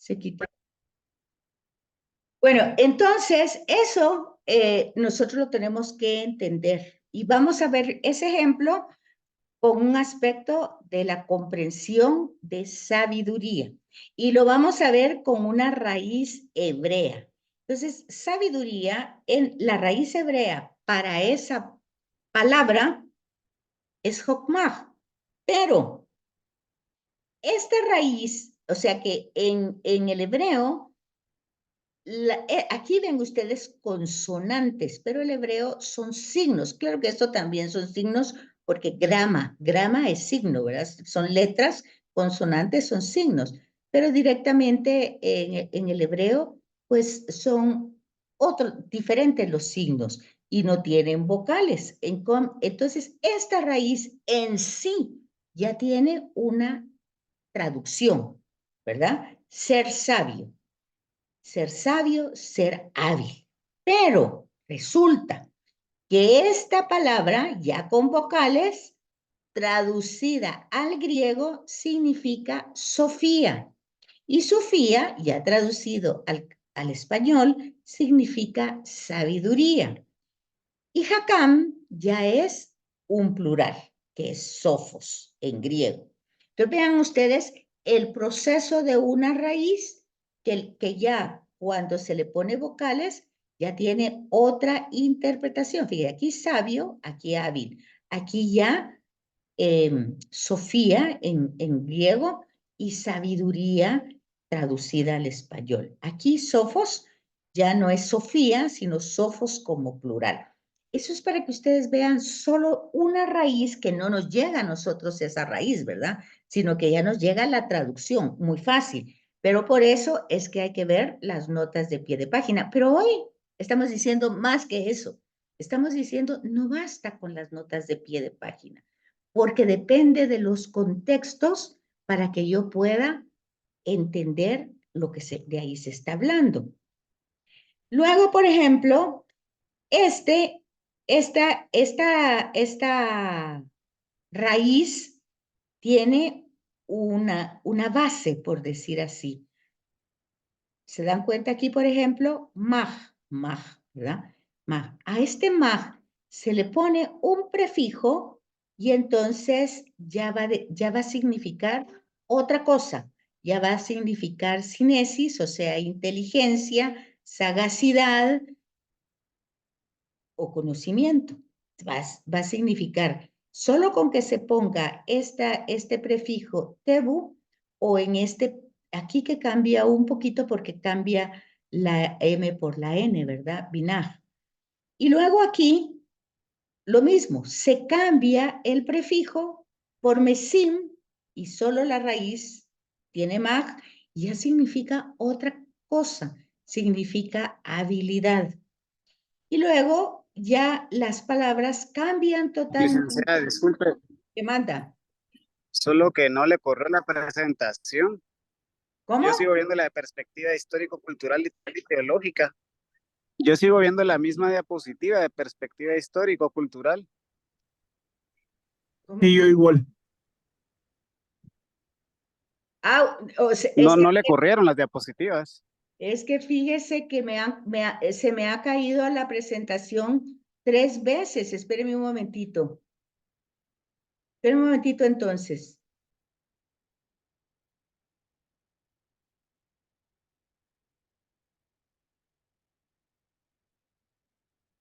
Se quita. Bueno, entonces eso nosotros lo tenemos que entender. Y vamos a ver ese ejemplo con un aspecto de la comprensión de sabiduría. Y lo vamos a ver con una raíz hebrea. Entonces, sabiduría, en la raíz hebrea para esa palabra es Jokmah. Pero esta raíz, o sea que en el hebreo, aquí ven ustedes consonantes, pero el hebreo son signos. Claro que esto también son signos porque grama es signo, ¿verdad? Son letras, consonantes son signos, pero directamente en el hebreo, pues son diferentes los signos y no tienen vocales. Entonces, esta raíz en sí ya tiene una traducción, ¿verdad? Ser sabio. Ser sabio, ser hábil. Pero resulta que esta palabra, ya con vocales, traducida al griego, significa Sofía. Y Sofía, ya traducido al español, significa sabiduría. Y Hakam ya es un plural, que es Sophos en griego. Entonces vean ustedes el proceso de una raíz que ya cuando se le pone vocales ya tiene otra interpretación. Fíjense, aquí sabio, aquí hábil. Aquí ya Sofía en griego y sabiduría traducida al español. Aquí Sophos ya no es Sofía, sino Sophos como plural. Eso es para que ustedes vean solo una raíz que no nos llega a nosotros esa raíz, ¿verdad? Sino que ya nos llega la traducción, muy fácil. Pero por eso es que hay que ver las notas de pie de página. Pero hoy estamos diciendo más que eso. Estamos diciendo, no basta con las notas de pie de página, porque depende de los contextos para que yo pueda entender lo que de ahí se está hablando. Luego, por ejemplo, esta raíz tiene una base, por decir así. ¿Se dan cuenta aquí, por ejemplo? Mag, ¿verdad? Mag. A este mag se le pone un prefijo y entonces ya va a significar otra cosa. Ya va a significar cinesis, o sea, inteligencia, sagacidad, o conocimiento. Va a significar, solo con que se ponga este prefijo tebu o en aquí que cambia un poquito porque cambia la M por la N, ¿verdad? Binaj. Y luego aquí, lo mismo, se cambia el prefijo por mesim y solo la raíz tiene mag y ya significa otra cosa, significa habilidad. Y luego ya las palabras cambian totalmente. Licenciada, disculpe, ¿Qué manda? solo que no le corrió la presentación. ¿Cómo? Yo sigo viendo la perspectiva histórico-cultural y teológica. Yo sigo viendo la misma diapositiva de perspectiva histórico-cultural. Y yo igual. Ah, No, no le corrieron las diapositivas. es que fíjese que se me ha caído la presentación 3 veces. Espéreme un momentito. Espéreme un momentito entonces.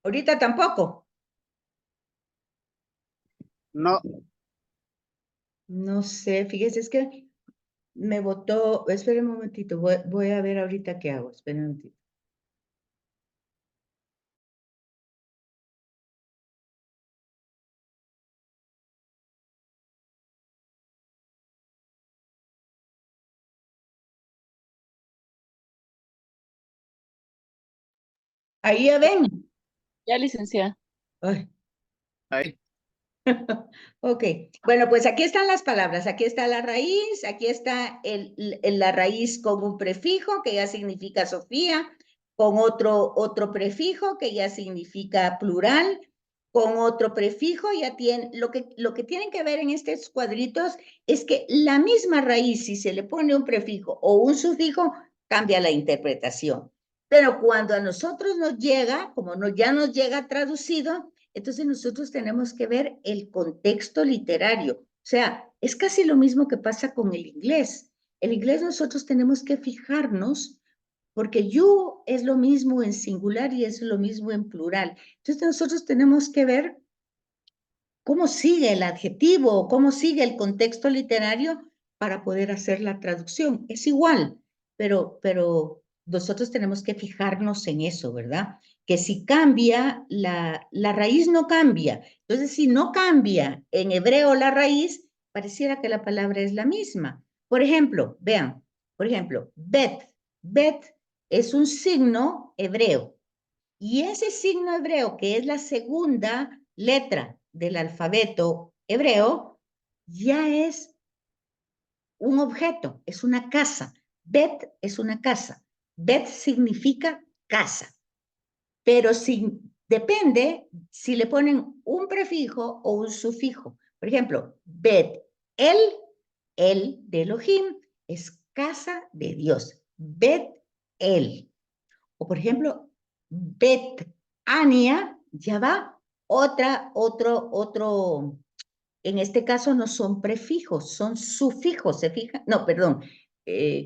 Ahorita tampoco. No, No sé, fíjese, es que me botó. Espéreme un momentito. Voy a ver ahorita qué hago. Espéreme un momentito. Ahí ya ven. Ya, licenciada. Ay. ahí. Ok, bueno, pues aquí están las palabras, aquí está la raíz, aquí está la raíz con un prefijo que ya significa Sofía, con otro prefijo que ya significa plural, con otro prefijo ya tiene, lo que tienen que ver en estos cuadritos es que la misma raíz, si se le pone un prefijo o un sufijo, cambia la interpretación. Pero cuando a nosotros nos llega, como ya nos llega traducido, entonces nosotros tenemos que ver el contexto literario. O sea, es casi lo mismo que pasa con el inglés. El inglés nosotros tenemos que fijarnos porque you es lo mismo en singular y es lo mismo en plural. Entonces nosotros tenemos que ver cómo sigue el adjetivo, cómo sigue el contexto literario para poder hacer la traducción. Es igual, pero nosotros tenemos que fijarnos en eso, ¿verdad? Que si cambia, la raíz no cambia. Entonces, si no cambia en hebreo la raíz, pareciera que la palabra es la misma. Por ejemplo, vean, por ejemplo, bet es un signo hebreo. Y ese signo hebreo, que es la segunda letra del alfabeto hebreo, ya es un objeto, es una casa. Bet es una casa. Bet significa casa. Pero depende si le ponen un prefijo o un sufijo. Por ejemplo, bet, el de Elohim, es casa de Dios. Bet, el. O por ejemplo, Betania, ya va, otro, en este caso no son prefijos, son sufijos, ¿se fijan? No, perdón,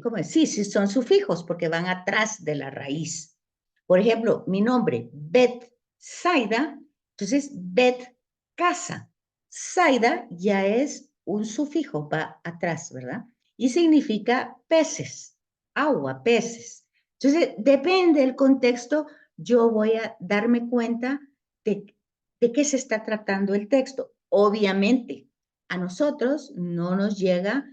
¿cómo es? Sí, sí, son sufijos porque van atrás de la raíz. Por ejemplo, mi nombre, Bet Saida, entonces Bet casa. Saida ya es un sufijo, va atrás, ¿verdad? Y significa peces, agua, peces. Entonces, depende del contexto, yo voy a darme cuenta de qué se está tratando el texto. Obviamente, a nosotros no nos llega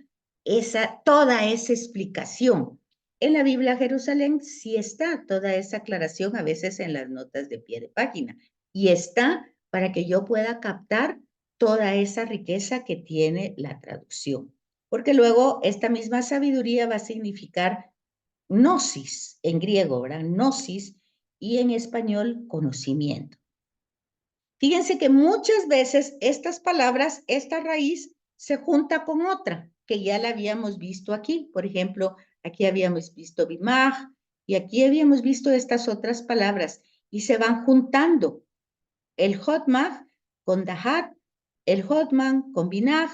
toda esa explicación. En la Biblia Jerusalén sí está toda esa aclaración, a veces en las notas de pie de página, y está para que yo pueda captar toda esa riqueza que tiene la traducción. Porque luego esta misma sabiduría va a significar gnosis en griego, ¿verdad? Gnosis, y en español conocimiento. Fíjense que muchas veces estas palabras, esta raíz, se junta con otra, que ya la habíamos visto aquí. Por ejemplo, aquí habíamos visto bimaj y aquí habíamos visto estas otras palabras y se van juntando. El hotmag con dahat, el hotman con binaj,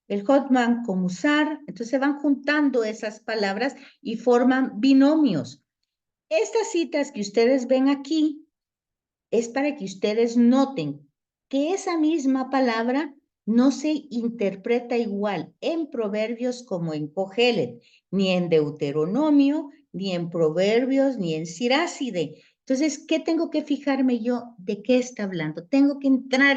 el hotman con musar. Entonces se van juntando esas palabras y forman binomios. Estas citas que ustedes ven aquí es para que ustedes noten que esa misma palabra no se interpreta igual en Proverbios como en Cogelet, ni en Deuteronomio, ni en Proverbios, ni en Siráside. Entonces, ¿qué tengo que fijarme yo? ¿De qué está hablando? Tengo que entrar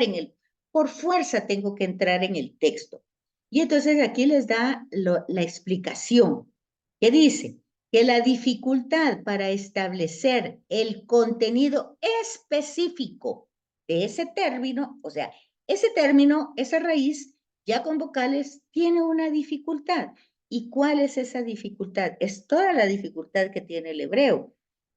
por fuerza tengo que entrar en el texto. Y entonces aquí les da la explicación, que dice, que la dificultad para establecer el contenido específico de ese término, o sea, ese término, esa raíz, ya con vocales, tiene una dificultad. ¿Y cuál es esa dificultad? Es toda la dificultad que tiene el hebreo,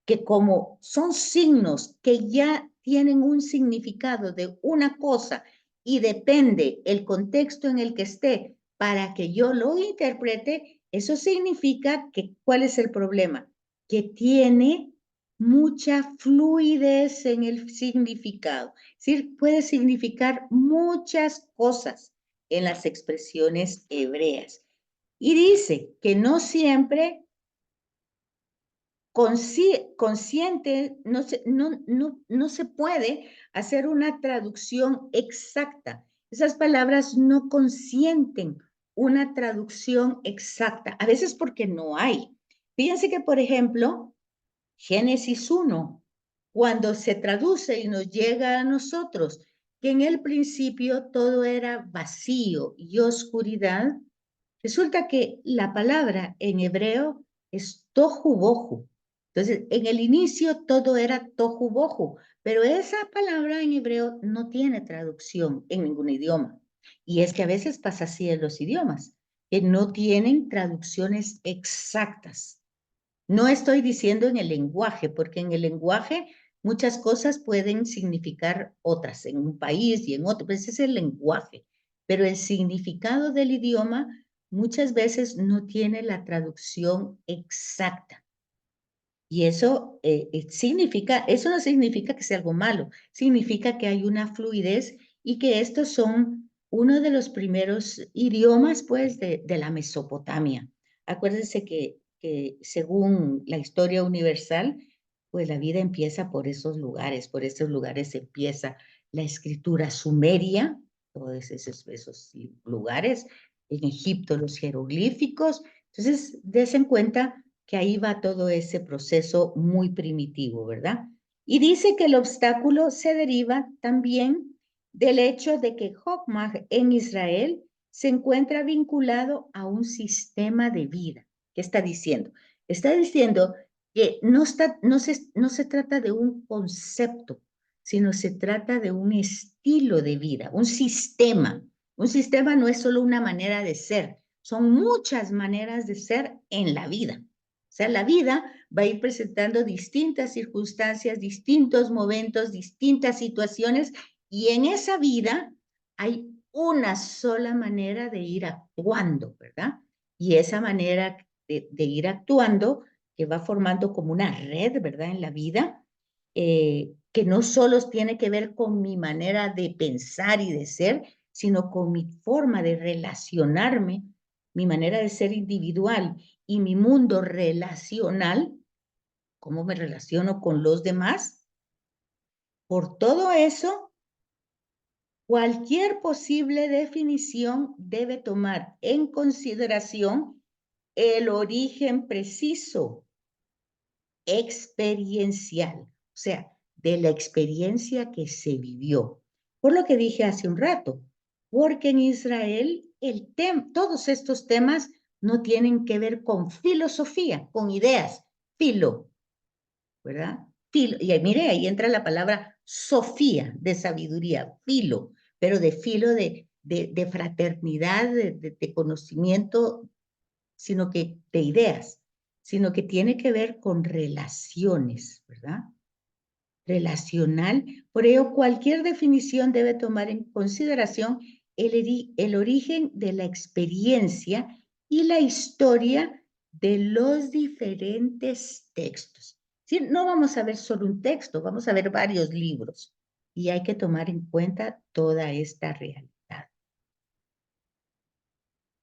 que como son signos que ya tienen un significado de una cosa y depende el contexto en el que esté para que yo lo interprete, eso significa que, ¿cuál es el problema? Que tiene mucha fluidez en el significado. Es decir, puede significar muchas cosas en las expresiones hebreas. Y dice que no siempre consciente, no se puede hacer una traducción exacta. Esas palabras no consienten una traducción exacta, a veces porque no hay. Fíjense que, por ejemplo, Génesis 1, cuando se traduce y nos llega a nosotros, que en el principio todo era vacío y oscuridad, resulta que la palabra en hebreo es tohu bohu. Entonces, en el inicio todo era tohu bohu, pero esa palabra en hebreo no tiene traducción en ningún idioma. Y es que a veces pasa así en los idiomas, que no tienen traducciones exactas. No estoy diciendo en el lenguaje, porque en el lenguaje muchas cosas pueden significar otras en un país y en otro, pues ese es el lenguaje. Pero el significado del idioma muchas veces no tiene la traducción exacta. Y eso eso no significa que sea algo malo, significa que hay una fluidez y que estos son uno de los primeros idiomas, pues, de la Mesopotamia. Acuérdense que según la historia universal, pues la vida empieza por esos lugares empieza la escritura sumeria, todos esos lugares, en Egipto los jeroglíficos. Entonces, des en cuenta que ahí va todo ese proceso muy primitivo, ¿verdad? Y dice que el obstáculo se deriva también del hecho de que Jokmah en Israel se encuentra vinculado a un sistema de vida. ¿Qué está diciendo? Está diciendo que no se trata de un concepto, sino se trata de un estilo de vida, un sistema. Un sistema no es solo una manera de ser, son muchas maneras de ser en la vida. O sea, la vida va a ir presentando distintas circunstancias, distintos momentos, distintas situaciones, y en esa vida hay una sola manera de ir actuando, ¿verdad? Y esa manera de ir actuando, que va formando como una red, ¿verdad? En la vida, que no solo tiene que ver con mi manera de pensar y de ser, sino con mi forma de relacionarme, mi manera de ser individual y mi mundo relacional, cómo me relaciono con los demás. Por todo eso, cualquier posible definición debe tomar en consideración el origen preciso, experiencial, o sea, de la experiencia que se vivió. Por lo que dije hace un rato, porque en Israel todos estos temas no tienen que ver con filosofía, con ideas, filo, ¿verdad? Filo, y mire, ahí entra la palabra sofía, de sabiduría, filo, pero de filo de fraternidad, de conocimiento, sino que de ideas, sino que tiene que ver con relaciones, ¿verdad? Relacional. Por ello, cualquier definición debe tomar en consideración el origen de la experiencia y la historia de los diferentes textos. ¿Sí? No vamos a ver solo un texto, vamos a ver varios libros y hay que tomar en cuenta toda esta realidad.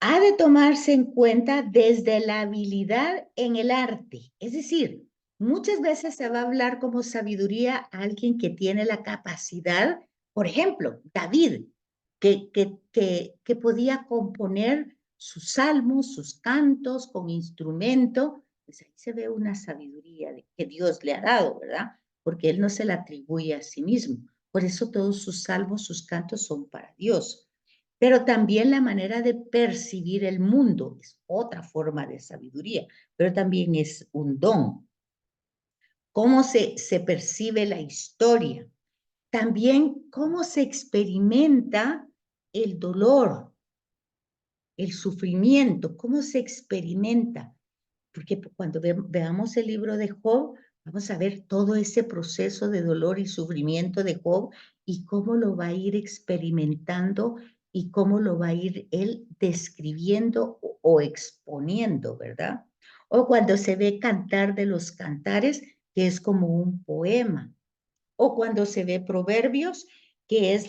Ha de tomarse en cuenta desde la habilidad en el arte. Es decir, muchas veces se va a hablar como sabiduría a alguien que tiene la capacidad, por ejemplo, David, que podía componer sus salmos, sus cantos con instrumento. Pues ahí se ve una sabiduría que Dios le ha dado, ¿verdad? Porque él no se la atribuye a sí mismo. Por eso todos sus salmos, sus cantos son para Dios. Pero también la manera de percibir el mundo es otra forma de sabiduría, pero también es un don. Cómo se percibe la historia. También cómo se experimenta el dolor, el sufrimiento, cómo se experimenta. Porque cuando veamos el libro de Job, vamos a ver todo ese proceso de dolor y sufrimiento de Job y cómo lo va a ir experimentando y cómo lo va a ir él describiendo o exponiendo, ¿verdad? O cuando se ve Cantar de los Cantares, que es como un poema. O cuando se ve Proverbios, que es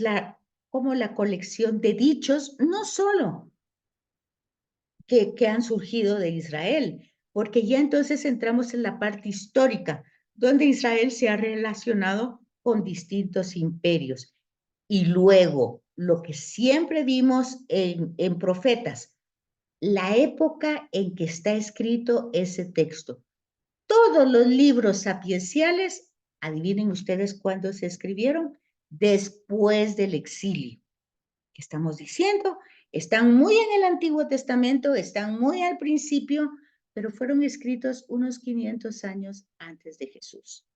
como la colección de dichos, no solo que han surgido de Israel, porque ya entonces entramos en la parte histórica, donde Israel se ha relacionado con distintos imperios. Y luego, lo que siempre vimos en profetas, la época en que está escrito ese texto. Todos los libros sapienciales, adivinen ustedes cuándo se escribieron, después del exilio. ¿Qué estamos diciendo? Están muy en el Antiguo Testamento, están muy al principio, pero fueron escritos unos 500 años antes de Jesús.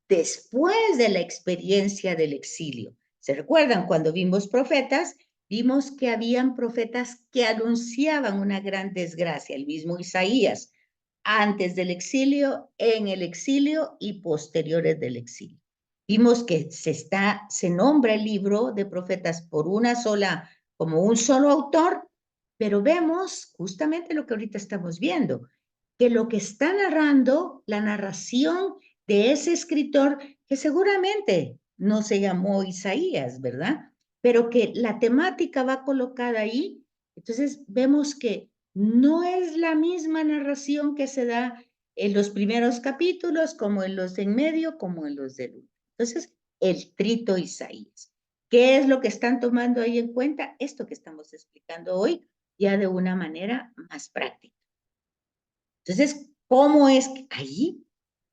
Después de la experiencia del exilio. ¿Se recuerdan cuando vimos profetas? Vimos que habían profetas que anunciaban una gran desgracia, el mismo Isaías, antes del exilio, en el exilio y posteriores del exilio. Vimos que se nombra el libro de profetas por como un solo autor, pero vemos justamente lo que ahorita estamos viendo, que lo que está narrando, la narración de ese escritor, que seguramente no se llamó Isaías, ¿verdad? Pero que la temática va colocada ahí. Entonces vemos que no es la misma narración que se da en los primeros capítulos, como en los de en medio, como en los del último. Entonces, el trito Isaías. ¿Qué es lo que están tomando ahí en cuenta? Esto que estamos explicando hoy, ya de una manera más práctica. Entonces, ¿cómo es que ahí,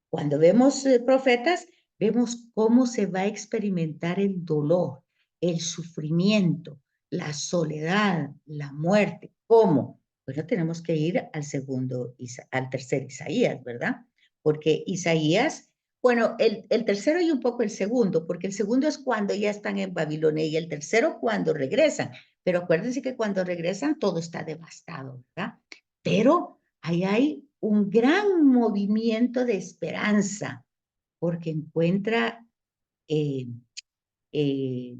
cuando vemos profetas, vemos cómo se va a experimentar el dolor, el sufrimiento, la soledad, la muerte? ¿Cómo? Bueno, tenemos que ir al tercer Isaías, ¿verdad? Porque Isaías, bueno, el tercero y un poco el segundo, porque el segundo es cuando ya están en Babilonia y el tercero cuando regresan. Pero acuérdense que cuando regresan todo está devastado, ¿verdad? Pero ahí hay un gran movimiento de esperanza, porque encuentra eh, eh,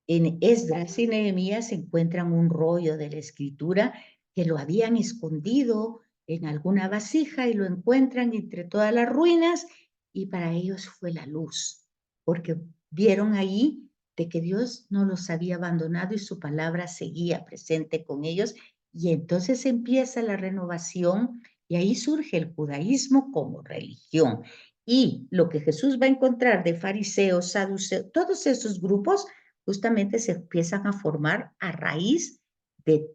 en Esdras y Nehemías se encuentran un rollo de la escritura que lo habían escondido en alguna vasija y lo encuentran entre todas las ruinas, y para ellos fue la luz, porque vieron ahí de que Dios no los había abandonado y su palabra seguía presente con ellos, y entonces empieza la renovación y ahí surge el judaísmo como religión. Y lo que Jesús va a encontrar de fariseos, saduceos, todos esos grupos justamente se empiezan a formar a raíz de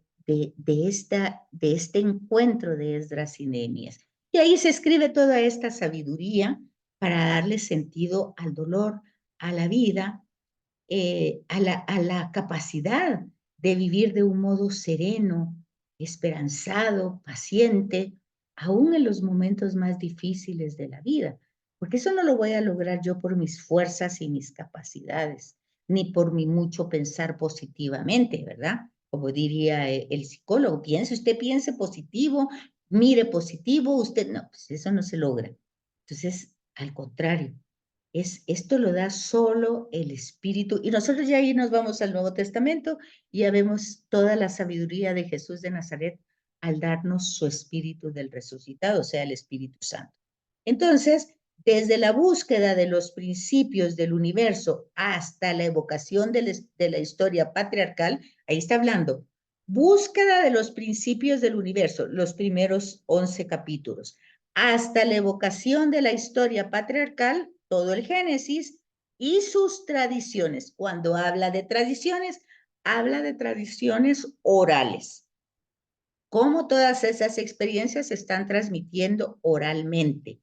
este encuentro de Esdras y Nehemías. Y ahí se escribe toda esta sabiduría para darle sentido al dolor, a la vida, a la capacidad de vivir de un modo sereno, esperanzado, paciente, aún en los momentos más difíciles de la vida. Porque eso no lo voy a lograr yo por mis fuerzas y mis capacidades, ni por mi mucho pensar positivamente, ¿verdad? Como diría el psicólogo, piense positivo, mire positivo, usted no, pues eso no se logra. Entonces, al contrario, esto lo da solo el Espíritu. Y nosotros ya ahí nos vamos al Nuevo Testamento y ya vemos toda la sabiduría de Jesús de Nazaret al darnos su Espíritu del resucitado, o sea, el Espíritu Santo. Entonces, desde la búsqueda de los principios del universo hasta la evocación de la historia patriarcal, ahí está hablando, búsqueda de los principios del universo, los primeros 11 capítulos, hasta la evocación de la historia patriarcal, todo el Génesis y sus tradiciones. Cuando habla de tradiciones orales. Cómo todas esas experiencias se están transmitiendo oralmente.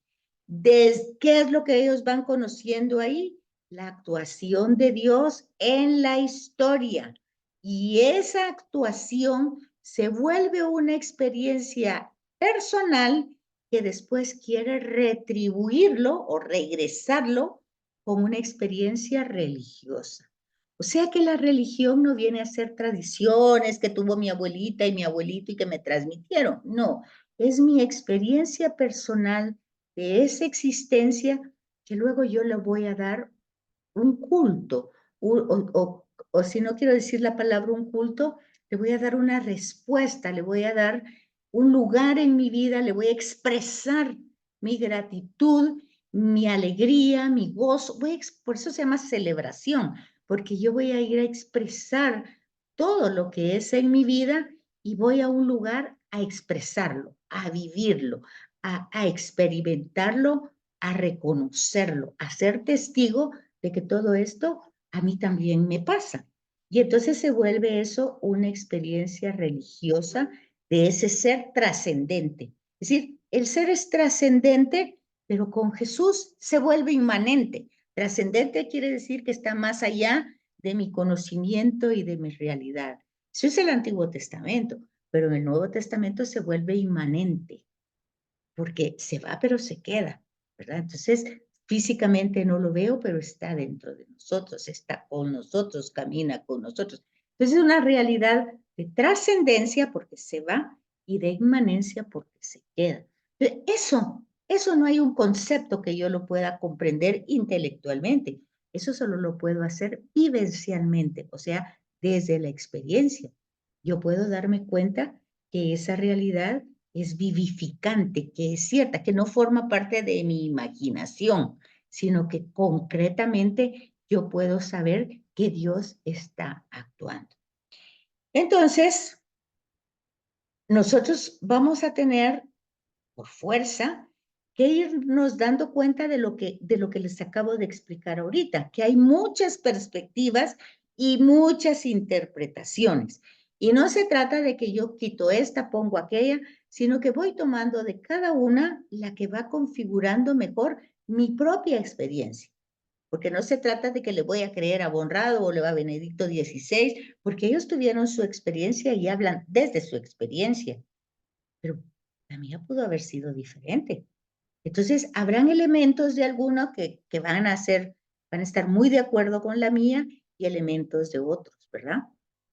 ¿Qué es lo que ellos van conociendo ahí? La actuación de Dios en la historia. Y esa actuación se vuelve una experiencia personal que después quiere retribuirlo o regresarlo con una experiencia religiosa. O sea que la religión no viene a ser tradiciones que tuvo mi abuelita y mi abuelito y que me transmitieron. No, es mi experiencia personal de esa existencia que luego yo le voy a dar un culto, o si no quiero decir la palabra un culto, le voy a dar una respuesta, le voy a dar un lugar en mi vida, le voy a expresar mi gratitud, mi alegría, mi gozo. Por eso se llama celebración, porque yo voy a ir a expresar todo lo que es en mi vida y voy a un lugar a expresarlo, a vivirlo, a experimentarlo, a reconocerlo, a ser testigo de que todo esto a mí también me pasa. Y entonces se vuelve eso una experiencia religiosa de ese ser trascendente. Es decir, el ser es trascendente, pero con Jesús se vuelve inmanente. Trascendente quiere decir que está más allá de mi conocimiento y de mi realidad. Eso es el Antiguo Testamento, pero en el Nuevo Testamento se vuelve inmanente, porque se va pero se queda, ¿verdad? Entonces, físicamente no lo veo, pero está dentro de nosotros, está con nosotros, camina con nosotros. Entonces, es una realidad de trascendencia porque se va y de inmanencia porque se queda. Eso no hay un concepto que yo lo pueda comprender intelectualmente. Eso solo lo puedo hacer vivencialmente, o sea, desde la experiencia. Yo puedo darme cuenta que esa realidad es vivificante, que es cierta, que no forma parte de mi imaginación, sino que concretamente yo puedo saber que Dios está actuando. Entonces, nosotros vamos a tener por fuerza que irnos dando cuenta de lo que les acabo de explicar ahorita, que hay muchas perspectivas y muchas interpretaciones. Y no se trata de que yo quito esta, pongo aquella, sino que voy tomando de cada una la que va configurando mejor mi propia experiencia. Porque no se trata de que le voy a creer a Bonrado o le va a Benedicto XVI, porque ellos tuvieron su experiencia y hablan desde su experiencia. Pero la mía pudo haber sido diferente. Entonces, habrán elementos de alguno que van a estar muy de acuerdo con la mía y elementos de otros, ¿verdad?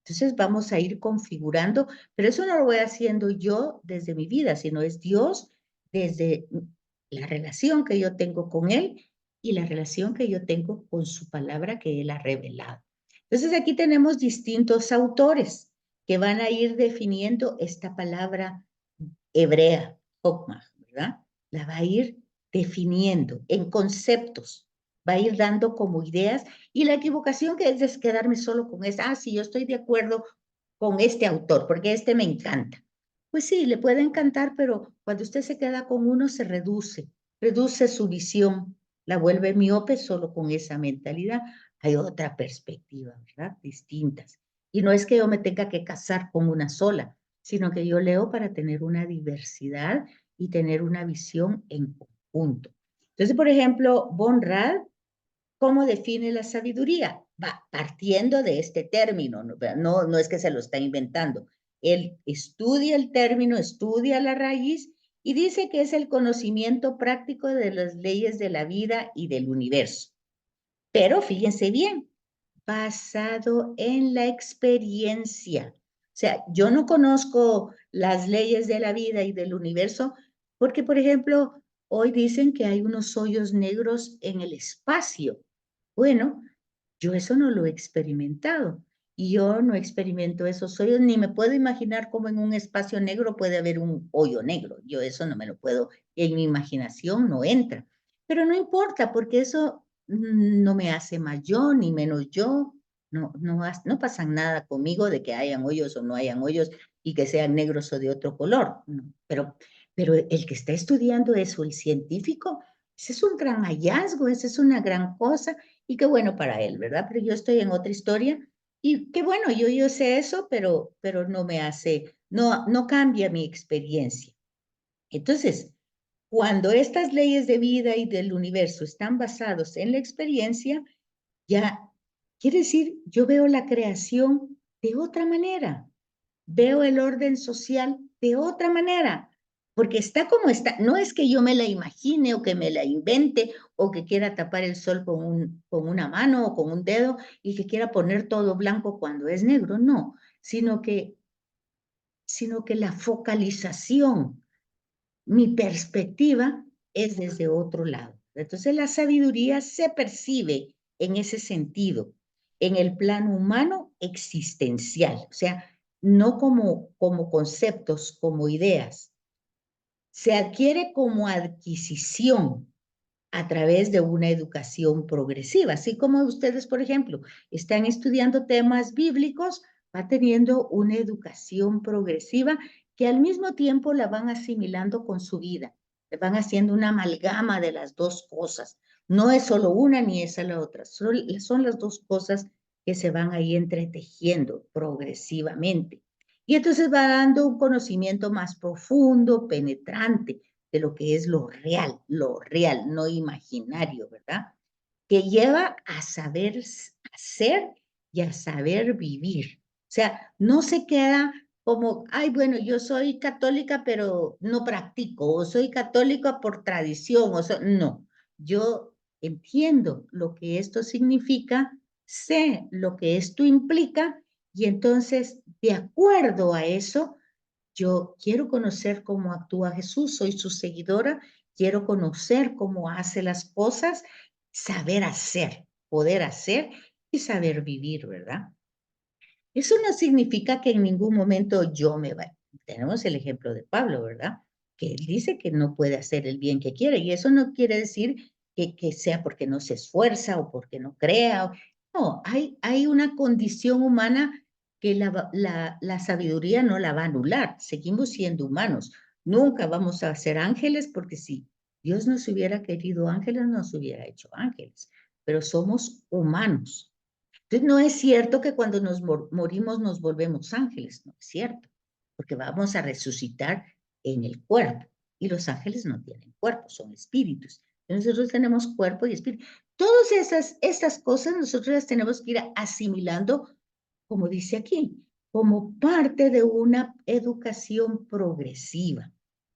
Entonces vamos a ir configurando, pero eso no lo voy haciendo yo desde mi vida, sino es Dios desde la relación que yo tengo con Él y la relación que yo tengo con su palabra que Él ha revelado. Entonces aquí tenemos distintos autores que van a ir definiendo esta palabra hebrea, Hokmah, ¿verdad? La va a ir definiendo en conceptos, va a ir dando como ideas, y la equivocación que es quedarme solo con esa, sí, yo estoy de acuerdo con este autor, porque este me encanta. Pues sí, le puede encantar, pero cuando usted se queda con uno, se reduce su visión, la vuelve miope solo con esa mentalidad. Hay otra perspectiva, ¿verdad? Distintas. Y no es que yo me tenga que casar con una sola, sino que yo leo para tener una diversidad y tener una visión en conjunto. Entonces, por ejemplo, Von Rad, ¿cómo define la sabiduría? Va partiendo de este término, no es que se lo está inventando. Él estudia el término, estudia la raíz y dice que es el conocimiento práctico de las leyes de la vida y del universo. Pero fíjense bien, basado en la experiencia. O sea, yo no conozco las leyes de la vida y del universo porque, por ejemplo, hoy dicen que hay unos hoyos negros en el espacio. Bueno, yo eso no lo he experimentado. Y yo no experimento esos hoyos, ni me puedo imaginar cómo en un espacio negro puede haber un hoyo negro. Yo eso no me lo puedo, en mi imaginación no entra. Pero no importa, porque eso no me hace más yo ni menos yo. No pasan nada conmigo de que hayan hoyos o no hayan hoyos y que sean negros o de otro color. No. Pero el que está estudiando eso, el científico, ese es un gran hallazgo, esa es una gran cosa y qué bueno para él, ¿verdad? Pero yo estoy en otra historia y qué bueno, yo sé eso, pero no me hace, no cambia mi experiencia. Entonces, cuando estas leyes de vida y del universo están basados en la experiencia, ya quiere decir, yo veo la creación de otra manera, veo el orden social de otra manera, porque está como está. No es que yo me la imagine o que me la invente o que quiera tapar el sol con una mano o con un dedo y que quiera poner todo blanco cuando es negro, no, sino que la focalización, mi perspectiva es desde otro lado. Entonces la sabiduría se percibe en ese sentido, en el plano humano existencial, o sea, no como conceptos, como ideas. Se adquiere como adquisición a través de una educación progresiva, así como ustedes, por ejemplo, están estudiando temas bíblicos, va teniendo una educación progresiva que al mismo tiempo la van asimilando con su vida, le van haciendo una amalgama de las dos cosas. No es solo una ni es la otra, son las dos cosas que se van ahí entretejiendo progresivamente. Y entonces va dando un conocimiento más profundo, penetrante, de lo que es lo real, no imaginario, ¿verdad? Que lleva a saber hacer y a saber vivir. O sea, no se queda como, ay, bueno, yo soy católica, pero no practico, o soy católica por tradición, no, yo entiendo lo que esto significa, sé lo que esto implica, y entonces, de acuerdo a eso, yo quiero conocer cómo actúa Jesús, soy su seguidora, quiero conocer cómo hace las cosas, saber hacer, poder hacer y saber vivir, ¿verdad? Eso no significa que en ningún momento yo me tenemos el ejemplo de Pablo, ¿verdad? Que él dice que no puede hacer el bien que quiere, y eso no quiere decir que sea porque no se esfuerza o porque no crea. No, hay una condición humana que la sabiduría no la va a anular. Seguimos siendo humanos. Nunca vamos a ser ángeles, porque si Dios nos hubiera querido ángeles, nos hubiera hecho ángeles. Pero somos humanos. Entonces, no es cierto que cuando nos morimos nos volvemos ángeles. No es cierto, porque vamos a resucitar en el cuerpo. Y los ángeles no tienen cuerpo, son espíritus. Nosotros tenemos cuerpo y espíritu. Todas estas cosas nosotros las tenemos que ir asimilando, como dice aquí, como parte de una educación progresiva,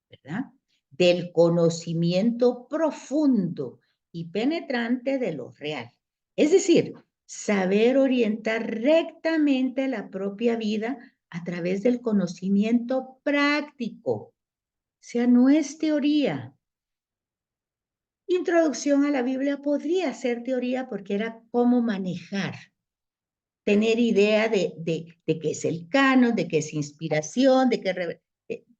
¿verdad? Del conocimiento profundo y penetrante de lo real. Es decir, saber orientar rectamente la propia vida a través del conocimiento práctico. O sea, no es teoría. Introducción a la Biblia podría ser teoría porque era cómo manejar, tener idea de qué es el canon, de qué es inspiración, de qué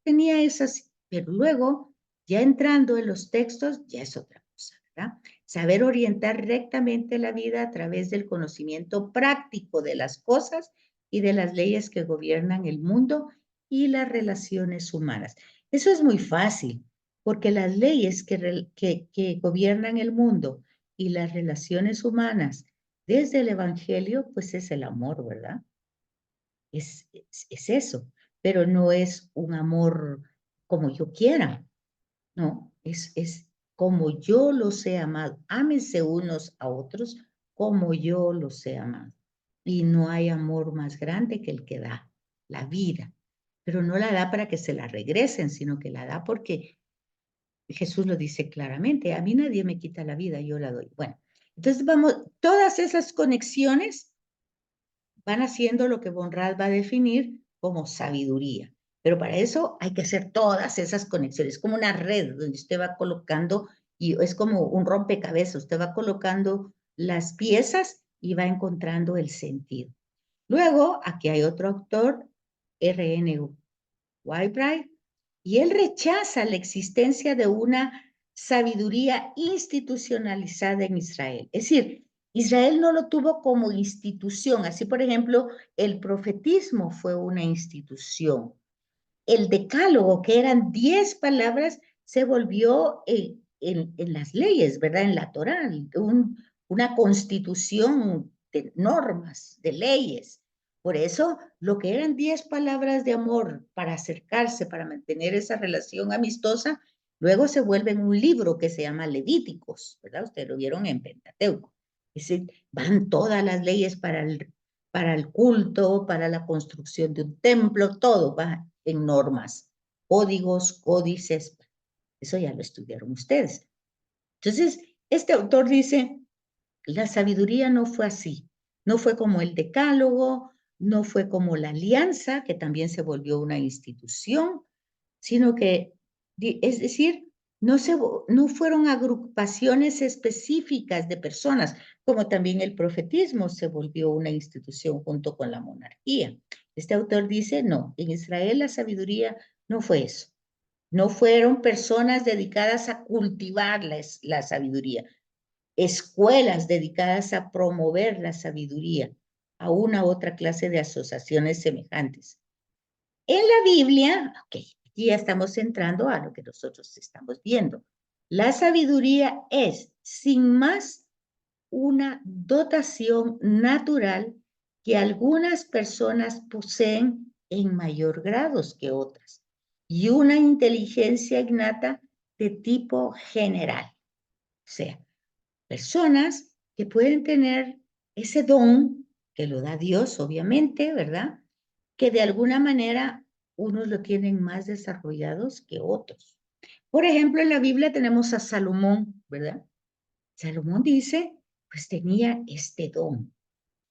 tenía esas, pero luego, ya entrando en los textos, ya es otra cosa, ¿verdad? Saber orientar rectamente la vida a través del conocimiento práctico de las cosas y de las leyes que gobiernan el mundo y las relaciones humanas. Eso es muy fácil, porque las leyes que gobiernan el mundo y las relaciones humanas desde el Evangelio, pues es el amor, ¿verdad? Es eso, pero no es un amor como yo quiera, no, es como yo los he amado. Ámense unos a otros como yo los he amado. Y no hay amor más grande que el que da la vida, pero no la da para que se la regresen, sino que la da porque Jesús lo dice claramente, a mí nadie me quita la vida, yo la doy. Bueno, entonces vamos, todas esas conexiones van haciendo lo que von Rad va a definir como sabiduría. Pero para eso hay que hacer todas esas conexiones, como una red donde usted va colocando, y es como un rompecabezas, usted va colocando las piezas y va encontrando el sentido. Luego, aquí hay otro autor, R.N. Whitebright, y él rechaza la existencia de una sabiduría institucionalizada en Israel. Es decir, Israel no lo tuvo como institución. Así, por ejemplo, el profetismo fue una institución. El decálogo, que eran 10 palabras, se volvió en las leyes, ¿verdad? En la Torá, una constitución de normas, de leyes. Por eso, lo que eran 10 palabras de amor para acercarse, para mantener esa relación amistosa, luego se vuelve en un libro que se llama Levíticos, ¿verdad? Ustedes lo vieron en Pentateuco. Es decir, van todas las leyes para el culto, para la construcción de un templo, todo va en normas, códigos, códices. Eso ya lo estudiaron ustedes. Entonces, este autor dice, la sabiduría no fue así, no fue como el decálogo, no fue como la alianza, que también se volvió una institución, sino que, es decir, no fueron agrupaciones específicas de personas, como también el profetismo se volvió una institución junto con la monarquía. Este autor dice, no, en Israel la sabiduría no fue eso. No fueron personas dedicadas a cultivar la sabiduría, escuelas dedicadas a promover la sabiduría, a una u otra clase de asociaciones semejantes. En la Biblia, ok, aquí ya estamos entrando a lo que nosotros estamos viendo. La sabiduría es, sin más, una dotación natural que algunas personas poseen en mayor grado que otras y una inteligencia innata de tipo general. O sea, personas que pueden tener ese don, que lo da Dios, obviamente, ¿verdad? Que de alguna manera unos lo tienen más desarrollados que otros. Por ejemplo, en la Biblia tenemos a Salomón, ¿verdad? Salomón dice, pues tenía este don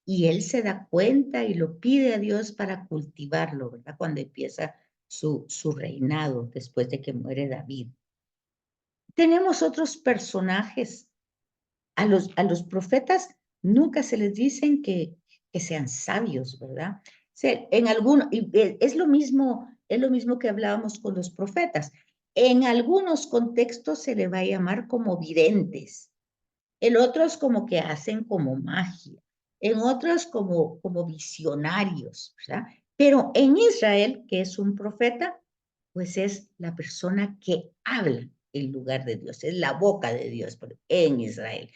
y él se da cuenta y lo pide a Dios para cultivarlo, ¿verdad? Cuando empieza su reinado después de que muere David. Tenemos otros personajes. A los profetas nunca se les dicen que sean sabios, ¿verdad? Es lo mismo es lo mismo que hablábamos con los profetas. En algunos contextos se le va a llamar como videntes, en otros como que hacen como magia, en otros como visionarios, ¿verdad? Pero en Israel, que es un profeta, pues es la persona que habla en lugar de Dios, es la boca de Dios en Israel.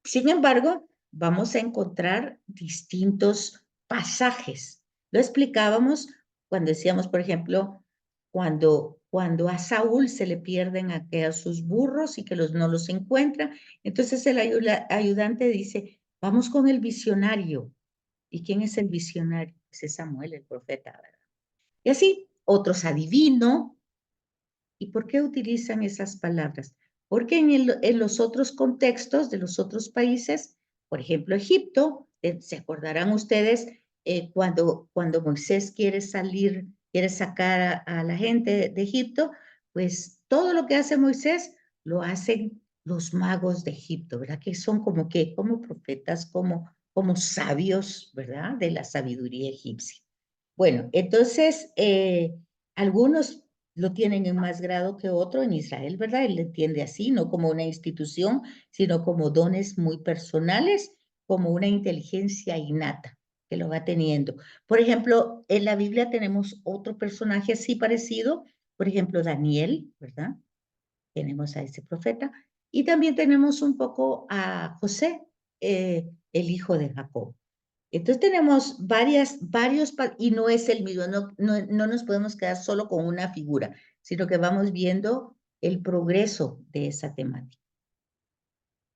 Sin embargo, vamos a encontrar distintos pasajes. Lo explicábamos cuando decíamos, por ejemplo, cuando a Saúl se le pierden a sus burros y que no los encuentra, entonces el ayudante dice, vamos con el visionario. ¿Y quién es el visionario? Pues es Samuel, el profeta, ¿verdad? Y así, otros adivino. ¿Y por qué utilizan esas palabras? Porque en los otros contextos de los otros países, por ejemplo, Egipto, se acordarán ustedes cuando Moisés quiere sacar a la gente de Egipto, pues todo lo que hace Moisés lo hacen los magos de Egipto, ¿verdad? Que son como profetas, como sabios, ¿verdad? De la sabiduría egipcia. Bueno, entonces, algunos lo tienen en más grado que otro en Israel, ¿verdad? Él entiende así, no como una institución, sino como dones muy personales, como una inteligencia innata que lo va teniendo. Por ejemplo, en la Biblia tenemos otro personaje así parecido, por ejemplo, Daniel, ¿verdad? Tenemos a ese profeta, y también tenemos un poco a José, el hijo de Jacob. Entonces tenemos y no es el mismo, no nos podemos quedar solo con una figura, sino que vamos viendo el progreso de esa temática.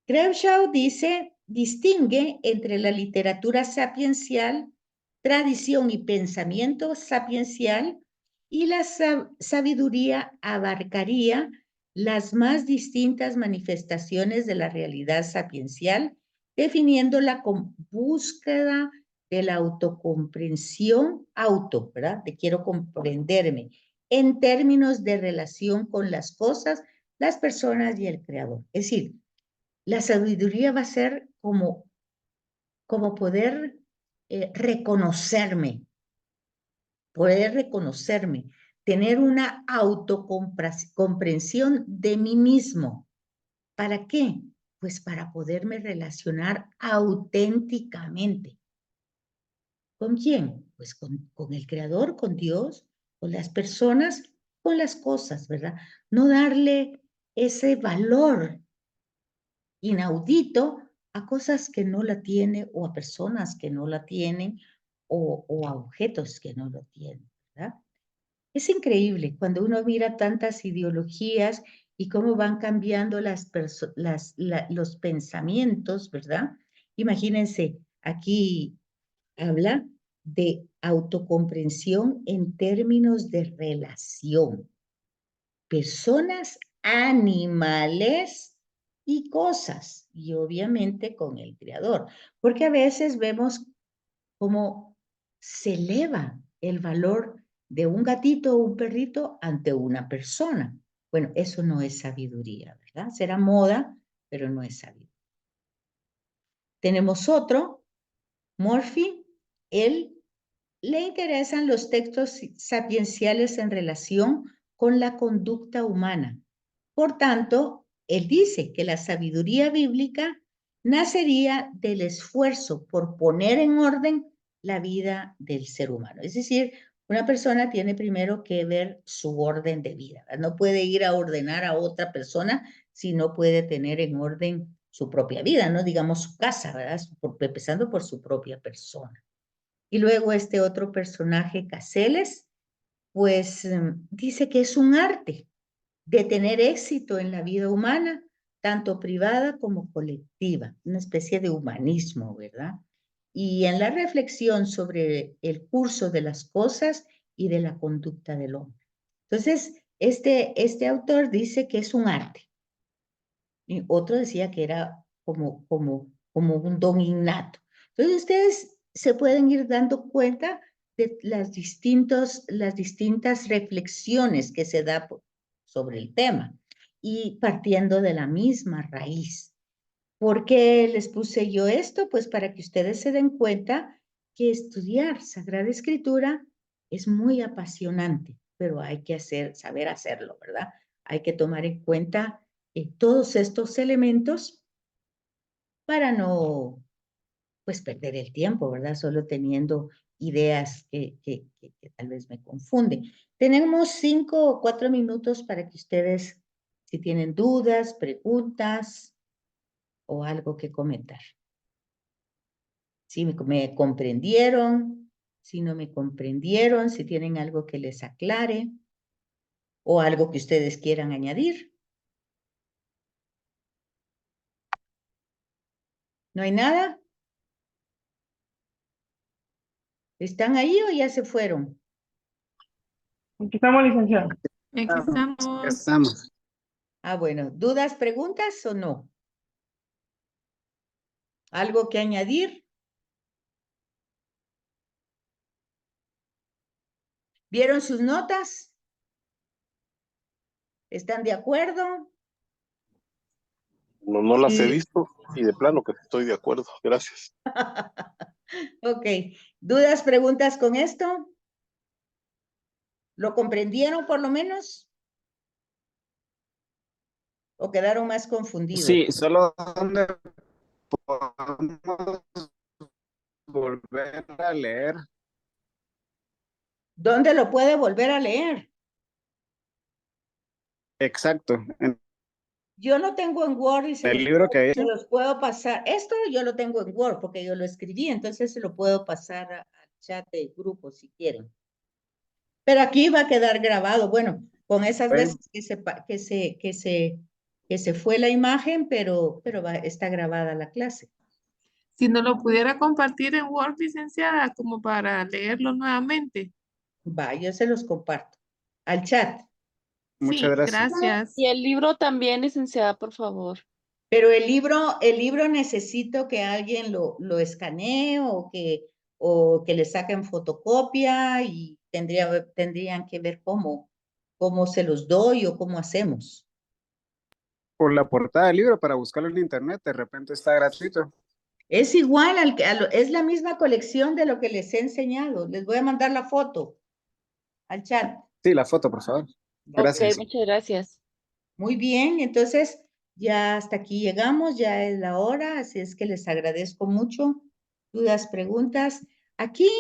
Gramsci dice, distingue entre la literatura sapiencial, tradición y pensamiento sapiencial, y la sabiduría abarcaría las más distintas manifestaciones de la realidad sapiencial, definiéndola como búsqueda de la autocomprensión, ¿verdad? De quiero comprenderme, en términos de relación con las cosas, las personas y el creador. Es decir, la sabiduría va a ser como poder reconocerme, tener una autocomprensión de mí mismo. ¿Para qué? Pues para poderme relacionar auténticamente. ¿Con quién? Pues con el Creador, con Dios, con las personas, con las cosas, ¿verdad? No darle ese valor inaudito a cosas que no la tiene o a personas que no la tienen o a objetos que no lo tienen, ¿verdad? Es increíble cuando uno mira tantas ideologías y cómo van cambiando los pensamientos, ¿verdad? Imagínense, aquí habla de autocomprensión en términos de relación. Personas, animales y cosas, y obviamente con el Creador, porque a veces vemos cómo se eleva el valor de un gatito o un perrito ante una persona. Bueno, eso no es sabiduría, ¿verdad? Será moda, pero no es sabiduría. Tenemos otro, Murphy, él le interesan los textos sapienciales en relación con la conducta humana. Por tanto, él dice que la sabiduría bíblica nacería del esfuerzo por poner en orden la vida del ser humano. Es decir, una persona tiene primero que ver su orden de vida. No puede ir a ordenar a otra persona si no puede tener en orden su propia vida, no digamos su casa, ¿verdad? Empezando por su propia persona. Y luego este otro personaje, Caseles, pues dice que es un arte de tener éxito en la vida humana, tanto privada como colectiva, una especie de humanismo, ¿verdad? Y en la reflexión sobre el curso de las cosas y de la conducta del hombre. Entonces, este autor dice que es un arte. Y otro decía que era como un don innato. Entonces, ustedes se pueden ir dando cuenta de las distintas reflexiones que se da sobre el tema y partiendo de la misma raíz. ¿Por qué les puse yo esto? Pues para que ustedes se den cuenta que estudiar Sagrada Escritura es muy apasionante. pero hay que saber hacerlo, ¿verdad? Hay que tomar en cuenta todos estos elementos para no, pues, perder el tiempo, ¿verdad? Solo teniendo ideas que tal vez me confunden. Tenemos 5 o 4 minutos para que ustedes, si tienen dudas, preguntas o algo que comentar. Si me comprendieron, si no me comprendieron, si tienen algo que les aclare o algo que ustedes quieran añadir. ¿No hay nada? ¿Están ahí o ya se fueron? Aquí estamos, licenciada. Aquí estamos. Ah, bueno. ¿Dudas, preguntas o no? ¿Algo que añadir? ¿Vieron sus notas? ¿Están de acuerdo? No las he Sí. visto y de plano que estoy de acuerdo. Gracias. Ok. ¿Dudas, preguntas con esto? ¿Lo comprendieron por lo menos? ¿O quedaron más confundidos? Sí, solo donde podemos volver a leer. ¿Dónde lo puede volver a leer? Exacto. En Yo lo tengo en Word y el libro que se los puedo pasar. Esto yo lo tengo en Word porque yo lo escribí, entonces se lo puedo pasar al chat de grupo si quieren. Pero aquí va a quedar grabado, bueno, con esas veces que se fue la imagen, pero está grabada la clase. Si no lo pudiera compartir en Word, licenciada, como para leerlo nuevamente. Va, yo se los comparto. Al chat. Muchas Sí, gracias. gracias. Y el libro también, licenciada, por favor. Pero el libro necesito que alguien lo escanee o que le saquen fotocopia y tendrían que ver cómo se los doy o cómo hacemos. Por la portada del libro para buscarlo en internet, de repente está gratuito. Es igual es la misma colección de lo que les he enseñado. Les voy a mandar la foto al chat. Sí, la foto, por favor. Gracias. Ok, muchas gracias. Muy bien, entonces ya hasta aquí llegamos, ya es la hora, así es que les agradezco mucho. Dudas, preguntas. Aquí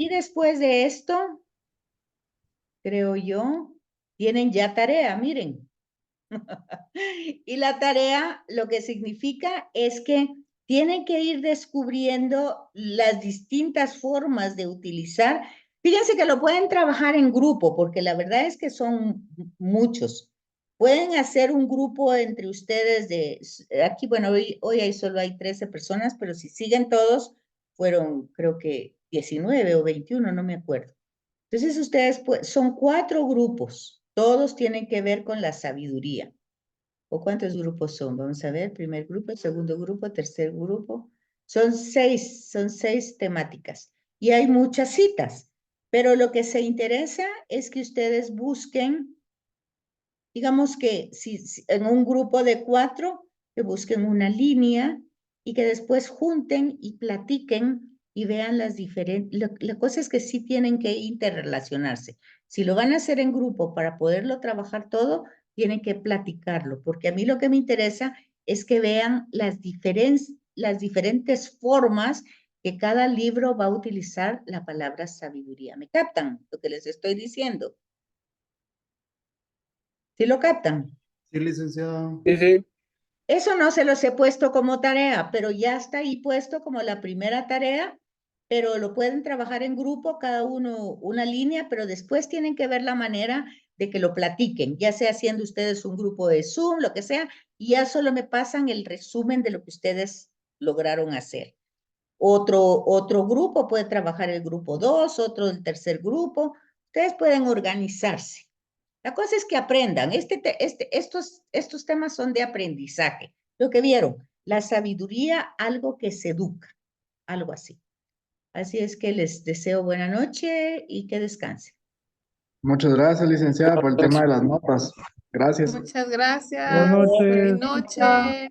después de esto, creo yo, tienen ya tarea, miren. Y la tarea lo que significa es que tienen que ir descubriendo las distintas formas de utilizar. Fíjense que lo pueden trabajar en grupo, porque la verdad es que son muchos. Pueden hacer un grupo entre ustedes aquí, bueno, hoy solo hay 13 personas, pero si siguen todos, fueron creo que 19 o 21, no me acuerdo. Entonces ustedes, son 4 grupos, todos tienen que ver con la sabiduría. ¿O cuántos grupos son? Vamos a ver, primer grupo, segundo grupo, tercer grupo. Son 6 temáticas. Y hay muchas citas, pero lo que se interesa es que ustedes busquen, digamos que si en un grupo de 4, que busquen una línea y que después junten y platiquen y vean las diferentes. La cosa es que sí tienen que interrelacionarse. Si lo van a hacer en grupo para poderlo trabajar todo, tienen que platicarlo, porque a mí lo que me interesa es que vean las diferentes formas que cada libro va a utilizar la palabra sabiduría. ¿Me captan lo que les estoy diciendo? ¿Sí lo captan? Sí, licenciada. Sí. Eso no se los he puesto como tarea, pero ya está ahí puesto como la primera tarea, pero lo pueden trabajar en grupo, cada uno una línea, pero después tienen que ver la manera de que lo platiquen, ya sea haciendo ustedes un grupo de Zoom, lo que sea, y ya solo me pasan el resumen de lo que ustedes lograron hacer. Otro grupo puede trabajar el grupo 2, otro el tercer grupo. Ustedes pueden organizarse. La cosa es que aprendan. Estos temas son de aprendizaje. Lo que vieron, la sabiduría, algo que se educa, algo así. Así es que les deseo buena noche y que descansen. Muchas gracias, licenciada, por el tema de las notas. Gracias. Muchas gracias. Buenas noches. Feliz noche.